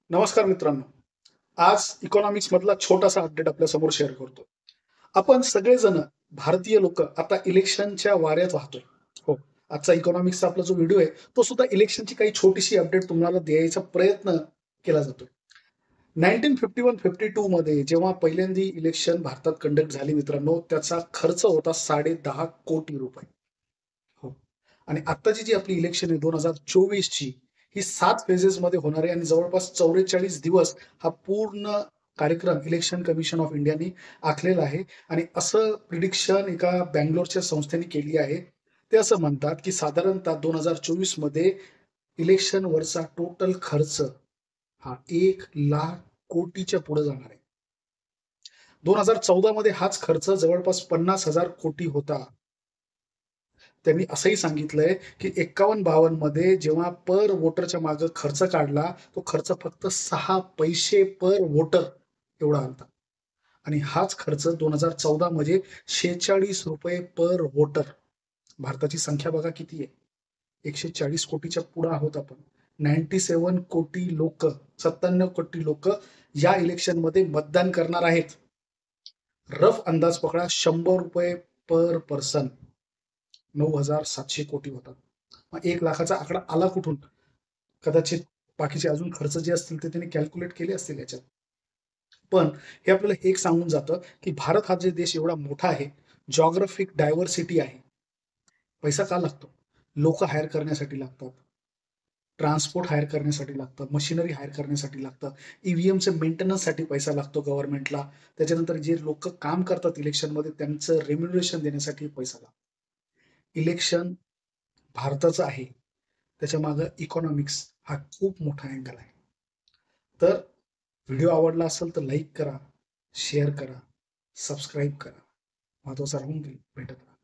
नमस्कार मित्रांनो. आज इकॉनॉमिक्स मधला छोटासा अपडेट आपल्या समोर शेअर करतो. आपण सगळेजण भारतीय लोक आता इलेक्शनच्या वाऱ्यात वाहतोय. हो. आजचा इकॉनॉमिक्सचा आपला जो व्हिडिओ आहे, तो सुद्धा इलेक्शनची काही छोटीशी अपडेट तुम्हाला द्यायचा प्रयत्न केला जातोय. 1951-52 मध्ये जेव्हा पहिल्यांदा इलेक्शन भारतात कंडक्ट झाली मित्रांनो, त्याचा खर्च होता ₹10.5 कोटी. हो. आणि आत्ताची जी आपली इलेक्शन आहे 2024 ची, ही 7 फेजेसमध्ये होणार आहे आणि जवळपास 44 दिवस हा पूर्ण कार्यक्रम इलेक्शन कमिशन ऑफ इंडियानी आखलेला आहे. आणि असं प्रिडिक्शन एका बंगलोरच्या संस्थेने केली आहे. ते असं म्हणतात, की साधारणतः 2024 मध्ये इलेक्शनवरचा टोटल खर्च हा 1,00,000 कोटीच्या पुढे जाणार आहे. 2014 मध्ये हाच खर्च जवळपास 50,000 कोटी होता. त्यांनी असंही सांगितलंय, की 51-52 मध्ये जेव्हा पर वोटरच्या मागे खर्च काढला, तो खर्च फक्त 6 पैसे पर वोटर एवढा आलता. आणि हाच खर्च 2014 मध्ये ₹46 पर वोटर. भारताची संख्या बघा किती आहे? 140 कोटीच्या पुढे आहोत आपण. 97 कोटी लोक, 97 कोटी लोक या इलेक्शनमध्ये मतदान करणार आहेत. रफ अंदाज पकडा ₹100 पर पर्सन. 9,700 कोटी होतात. मग 1,00,000चा आकडा आला कुठून? कदाचित बाकीचे अजून खर्च जे असतील ते त्यांनी कॅल्क्युलेट केले असतील याच्यात. पण हे आपल्याला एक सांगून जातं, की भारत हा जे देश एवढा मोठा आहे, जिओग्राफिक डायव्हर्सिटी आहे. पैसा का लागतो? लोकं हायर करण्यासाठी लागतात. ट्रान्सपोर्ट हायर करण्यासाठी लागतं, मशिनरी हायर करण्यासाठी लागतं, ईव्हीएमचे मेंटेनन्ससाठी पैसा लागतो गव्हर्नमेंटला. त्याच्यानंतर जे लोकं काम करतात इलेक्शनमध्ये त्यांचं रेम्युनरेशन देण्यासाठी पैसा लागतो. इलेक्शन भारताचं आहे. त्याच्यामागं इकॉनॉमिक्स हा खूप मोठा अँगल आहे. तर व्हिडिओ आवडला असेल तर लाईक करा, शेअर करा, सबस्क्राईब करा. महत्त्वाचं राहून भेटत राहा.